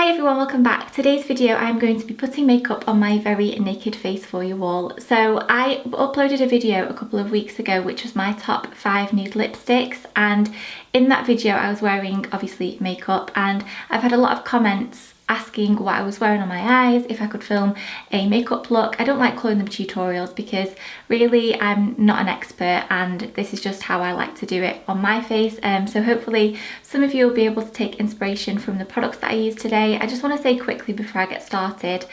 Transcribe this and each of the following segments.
Hi everyone, welcome back. Today's video I'm going to be putting makeup on my very naked face for you all. So I uploaded a video a couple of weeks ago which was my top 5 nude lipsticks, and in that video I was wearing obviously makeup, and I've had a lot of comments asking what I was wearing on my eyes, if I could film a makeup look. I don't like calling them tutorials because really I'm not an expert and this is just how I like to do it on my face. So hopefully some of you will be able to take inspiration from the products that I use today. I just want to say quickly before I get started,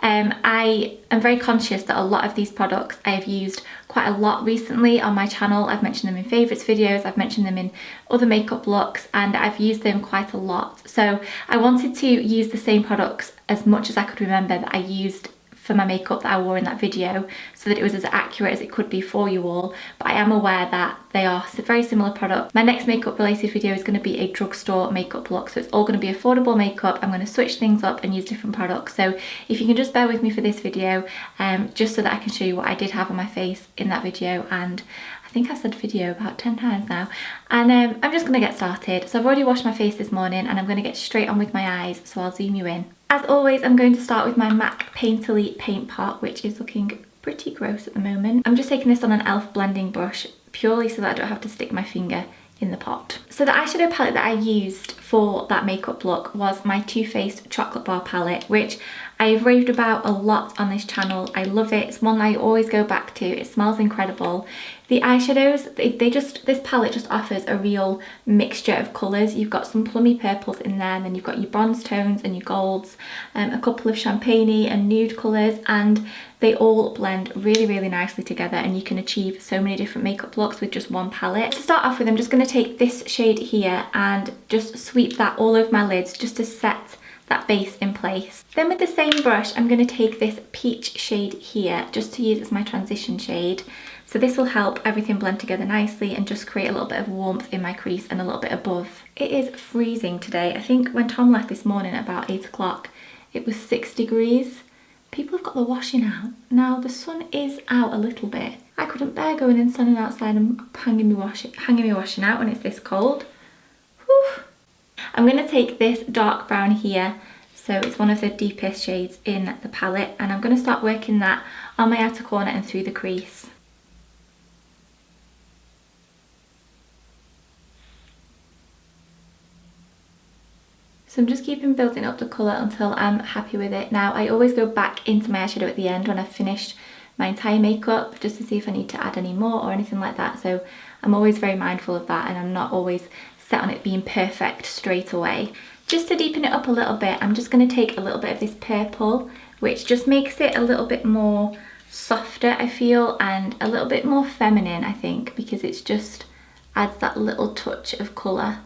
I am very conscious that a lot of these products I have used quite a lot recently on my channel. I've mentioned them in favourites videos, I've mentioned them in other makeup looks, and I've used them quite a lot. So I wanted to use the same products as much as I could remember that I used for my makeup that I wore in that video, so that it was as accurate as it could be for you all. But I am aware that they are very similar products. My next makeup related video is going to be a drugstore makeup look, so it's all going to be affordable makeup. I'm going to switch things up and use different products, so if you can just bear with me for this video, just so that I can show you what I did have on my face in that video. And I think I've said video about 10 times now, and I'm just going to get started. So I've already washed my face this morning and I'm going to get straight on with my eyes, so I'll zoom you in. As always, I'm going to start with my MAC Painterly paint pot, which is looking pretty gross at the moment. I'm just taking this on an e.l.f. blending brush purely so that I don't have to stick my finger in the pot. So the eyeshadow palette that I used for that makeup look was my Too Faced Chocolate Bar palette, which I've raved about a lot on this channel. I love it. It's one I always go back to. It smells incredible. The eyeshadows, this palette just offers a real mixture of colours. You've got some plummy purples in there, and then you've got your bronze tones and your golds, a couple of champagne-y and nude colours, and they all blend really, really nicely together, and you can achieve so many different makeup looks with just one palette. To start off with, I'm just going to take this shade here and just sweep that all over my lids just to set that base in place. Then with the same brush, I'm going to take this peach shade here just to use as my transition shade. So this will help everything blend together nicely and just create a little bit of warmth in my crease and a little bit above. It is freezing today. I think when Tom left this morning at about 8 o'clock, it was 6 degrees. People have got the washing out. Now the sun is out a little bit. I couldn't bear going and standing outside and hanging me washing out when it's this cold. Whew. I'm going to take this dark brown here, so it's one of the deepest shades in the palette, and I'm going to start working that on my outer corner and through the crease. So I'm just keeping building up the colour until I'm happy with it. Now I always go back into my eyeshadow at the end when I've finished my entire makeup, just to see if I need to add any more or anything like that. So I'm always very mindful of that, and I'm not always set on it being perfect straight away. Just to deepen it up a little bit, I'm just going to take a little bit of this purple, which just makes it a little bit more softer, I feel, and a little bit more feminine, I think, because it's just adds that little touch of colour.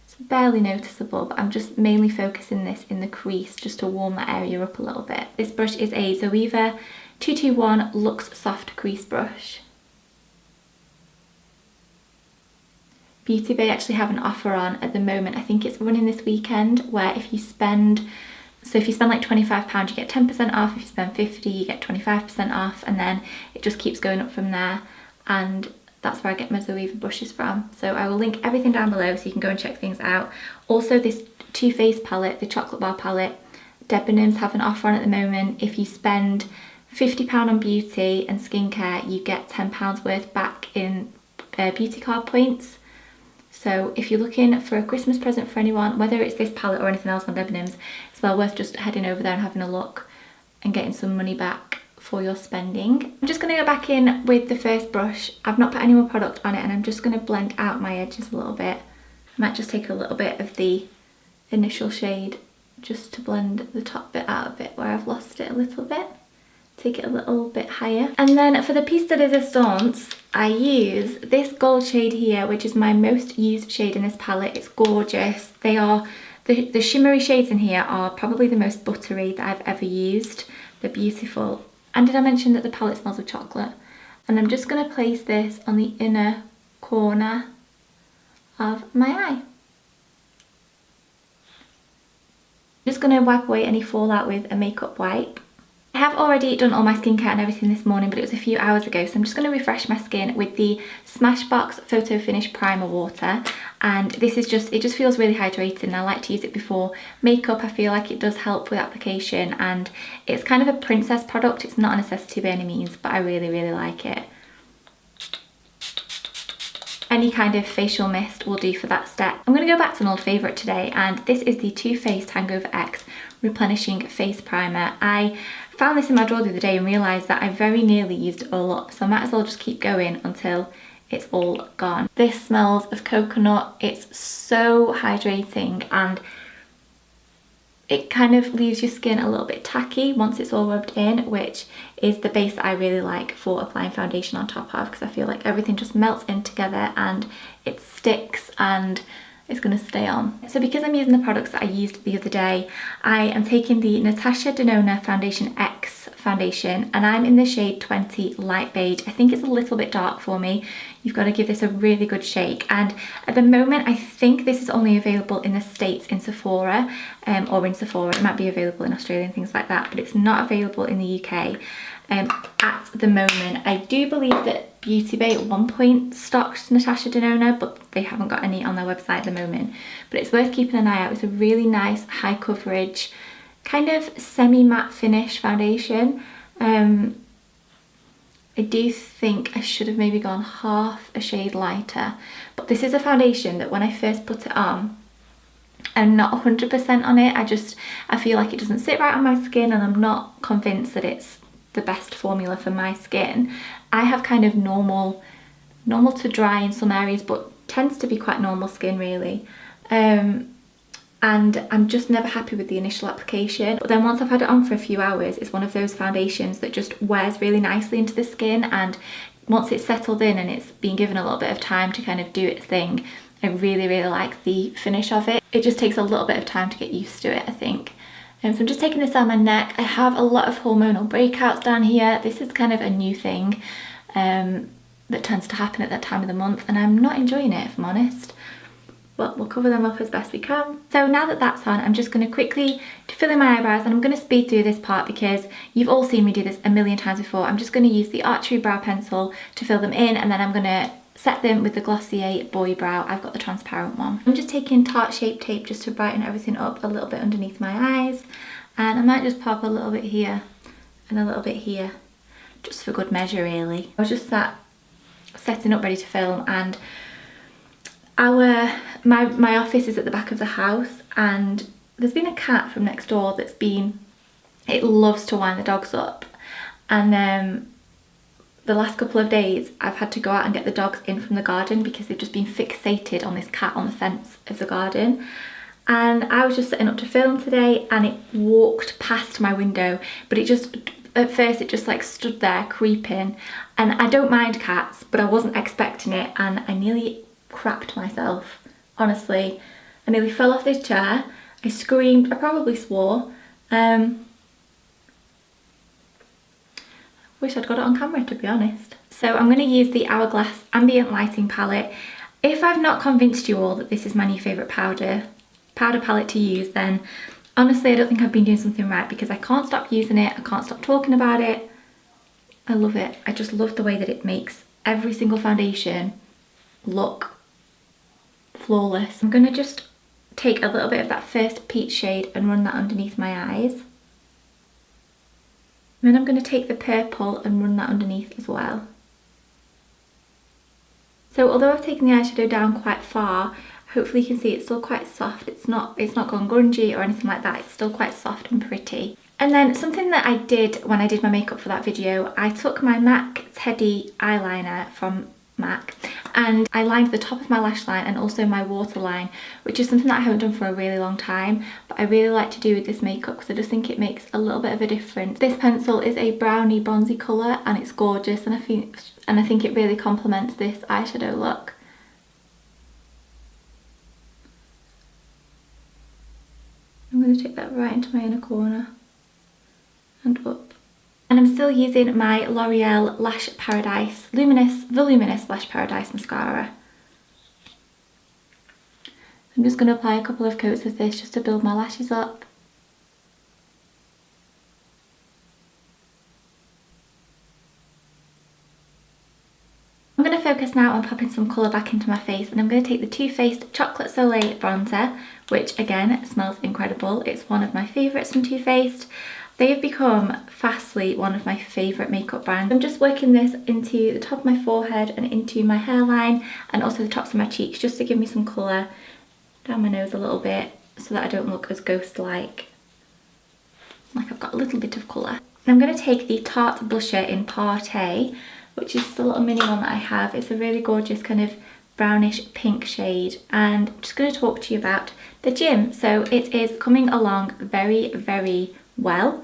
It's barely noticeable, but I'm just mainly focusing this in the crease just to warm that area up a little bit. This brush is a Zoeva 221 Luxe Soft Crease Brush. Beauty Bay actually have an offer on at the moment. I think it's running this weekend, where if you spend like £25, you get 10% off. If you spend £50, you get 25% off, and then it just keeps going up from there. And that's where I get my Zoeva brushes from. So I will link everything down below so you can go and check things out. Also, this Too Faced palette, the Chocolate Bar palette, Debenhams have an offer on at the moment. If you spend £50 on beauty and skincare, you get £10 worth back in beauty card points. So if you're looking for a Christmas present for anyone, whether it's this palette or anything else on Debenhams, it's well worth just heading over there and having a look and getting some money back for your spending. I'm just going to go back in with the first brush. I've not put any more product on it, and I'm just going to blend out my edges a little bit. I might just take a little bit of the initial shade just to blend the top bit out a bit where I've lost it a little bit. Take it a little bit higher. And then for the piece de resistance, I use this gold shade here, which is my most used shade in this palette. It's gorgeous. They are, the shimmery shades in here are probably the most buttery that I've ever used. They're beautiful. And did I mention that the palette smells of chocolate? And I'm just going to place this on the inner corner of my eye. I'm just going to wipe away any fallout with a makeup wipe. I have already done all my skincare and everything this morning, but it was a few hours ago, so I'm just going to refresh my skin with the Smashbox Photo Finish Primer Water. And this is just, it just feels really hydrating, and I like to use it before makeup. I feel like it does help with application, and it's kind of a princess product. It's not a necessity by any means, but I really, really like it. Any kind of facial mist will do for that step. I'm going to go back to an old favourite today, and this is the Too Faced Hangover X Replenishing Face Primer. I found this in my drawer the other day and realised that I very nearly used it all up, so I might as well just keep going until it's all gone. This smells of coconut. It's so hydrating, and it kind of leaves your skin a little bit tacky once it's all rubbed in, which is the base that I really like for applying foundation on top of, because I feel like everything just melts in together and it sticks and it's going to stay on. So because I'm using the products that I used the other day, I am taking the Natasha Denona Foundation X foundation, and I'm in the shade 20 Light Beige. I think it's a little bit dark for me. You've got to give this a really good shake, and at the moment I think this is only available in the States in Sephora, or in Sephora. It might be available in Australia and things like that, but it's not available in the UK at the moment. I do believe that Beauty Bay at one point stocked Natasha Denona, but they haven't got any on their website at the moment. But it's worth keeping an eye out. It's a really nice high coverage, kind of semi-matte finish foundation. I do think I should have maybe gone half a shade lighter, but this is a foundation that when I first put it on, I'm not 100% on it. I feel like it doesn't sit right on my skin, and I'm not convinced that it's the best formula for my skin. I have kind of normal to dry in some areas, but tends to be quite normal skin really. And I'm just never happy with the initial application. But then once I've had it on for a few hours, it's one of those foundations that just wears really nicely into the skin, and once it's settled in and it's been given a little bit of time to kind of do its thing, I really, really like the finish of it. It just takes a little bit of time to get used to it, I think. So I'm just taking this down my neck. I have a lot of hormonal breakouts down here. This is kind of a new thing that tends to happen at that time of the month, and I'm not enjoying it, if I'm honest. But we'll cover them up as best we can. So now that that's on, I'm just going to quickly fill in my eyebrows, and I'm going to speed through this part because you've all seen me do this a million times before. I'm just going to use the Archery brow pencil to fill them in, and then I'm going to set them with the Glossier Boy Brow. I've got the transparent one. I'm just taking Tarte Shape Tape just to brighten everything up a little bit underneath my eyes, and I might just pop a little bit here and a little bit here, just for good measure really. I was just setting up ready to film, and my office is at the back of the house, and there's been a cat from next door it loves to wind the dogs up, and the last couple of days I've had to go out and get the dogs in from the garden because they've just been fixated on this cat on the fence of the garden. And I was just setting up to film today, and it walked past my window, but at first it just like stood there creeping. And I don't mind cats, but I wasn't expecting it, and I nearly crapped myself. Honestly, I nearly fell off this chair. I screamed, I probably swore. Wish I'd got it on camera, to be honest. So I'm going to use the Hourglass Ambient Lighting Palette. If I've not convinced you all that this is my new favourite powder palette to use, then honestly I don't think I've been doing something right, because I can't stop using it, I can't stop talking about it. I love it. I just love the way that it makes every single foundation look flawless. I'm going to just take a little bit of that first peach shade and run that underneath my eyes. Then I'm going to take the purple and run that underneath as well. So although I've taken the eyeshadow down quite far, hopefully you can see it's still quite soft. It's not gone grungy or anything like that. It's still quite soft and pretty. And then something that I did when I did my makeup for that video, I took my MAC Teddy eyeliner from MAC, and I lined the top of my lash line and also my waterline, which is something that I haven't done for a really long time, but I really like to do with this makeup because I just think it makes a little bit of a difference. This pencil is a brownie bronzy colour, and it's gorgeous, and I think it really complements this eyeshadow look. I'm going to take that right into my inner corner and up. And I'm still using my L'Oreal Lash Paradise Voluminous Lash Paradise Mascara. I'm just going to apply a couple of coats of this just to build my lashes up. now on popping some colour back into my face, and I'm going to take the Too Faced Chocolate Soleil bronzer, which again smells incredible. It's one of my favourites from Too Faced. They have become fastly one of my favourite makeup brands. I'm just working this into the top of my forehead and into my hairline and also the tops of my cheeks, just to give me some colour down my nose a little bit so that I don't look as ghost-like. Like I've got a little bit of colour. And I'm going to take the Tarte blusher in Party, which is the little mini one that I have. It's a really gorgeous kind of brownish pink shade, and I'm just going to talk to you about the gym. So it is coming along very, very well.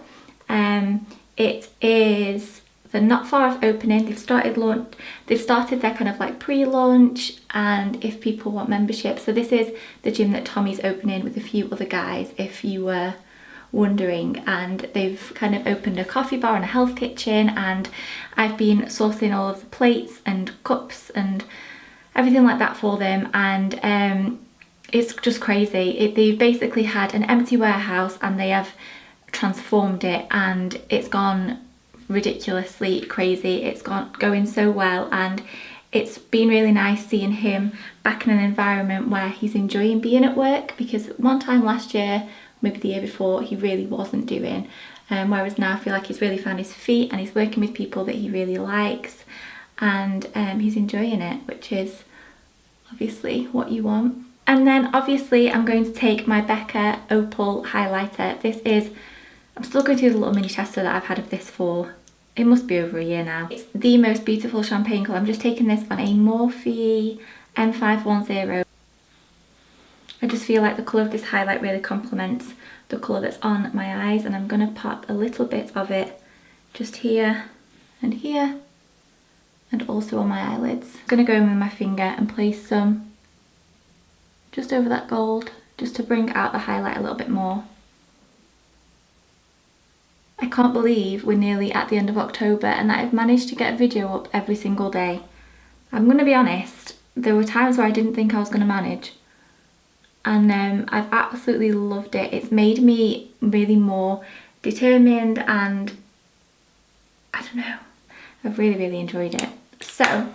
It is the not far off opening. They've started their kind of like pre-launch, and if people want membership. So this is the gym that Tommy's opening with a few other guys, if you were wondering, and they've kind of opened a coffee bar and a health kitchen, and I've been sourcing all of the plates and cups and everything like that for them, and it's just crazy. They've basically had an empty warehouse and they have transformed it, and it's gone ridiculously crazy. It's going so well, and it's been really nice seeing him back in an environment where he's enjoying being at work, because one time last year, maybe the year before, he really wasn't doing, whereas now I feel like he's really found his feet and he's working with people that he really likes, and he's enjoying it, which is obviously what you want. And then obviously I'm going to take my Becca Opal highlighter. I'm still going through the little mini tester that I've had of this for, it must be over a year now. It's the most beautiful champagne colour. I'm just taking this on a Morphe M510. I just feel like the colour of this highlight really complements the colour that's on my eyes, and I'm going to pop a little bit of it just here, and also on my eyelids. I'm going to go in with my finger and place some just over that gold, just to bring out the highlight a little bit more. I can't believe we're nearly at the end of October and that I've managed to get a video up every single day. I'm going to be honest, there were times where I didn't think I was going to manage, and I've absolutely loved it. It's made me really more determined, and I don't know, I've really, really enjoyed it. So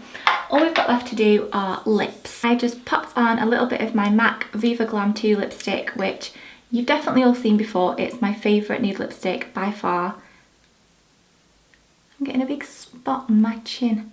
all we've got left to do are lips. I just popped on a little bit of my MAC Viva Glam 2 lipstick, which you've definitely all seen before. It's my favourite nude lipstick by far. I'm getting a big spot on my chin.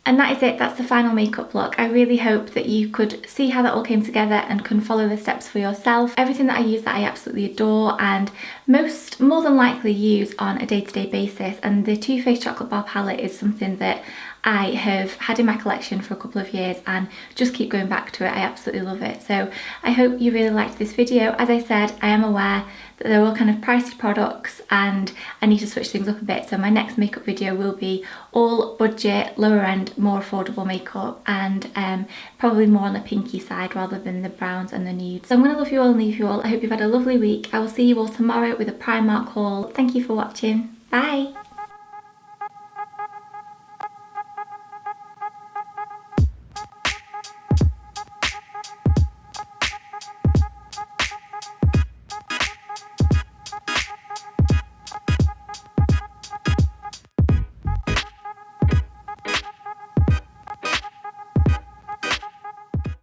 And that is it, that's the final makeup look. I really hope that you could see how that all came together and can follow the steps for yourself. Everything that I use that I absolutely adore and more than likely use on a day-to-day basis, and the Too Faced Chocolate Bar palette is something that I have had in my collection for a couple of years and just keep going back to it. I absolutely love it. So I hope you really liked this video. As I said, I am aware that they're all kind of pricey products and I need to switch things up a bit. So my next makeup video will be all budget, lower end, more affordable makeup, and probably more on the pinky side rather than the browns and the nudes. So I'm going to love you all and leave you all. I hope you've had a lovely week. I will see you all tomorrow with a Primark haul. Thank you for watching. Bye.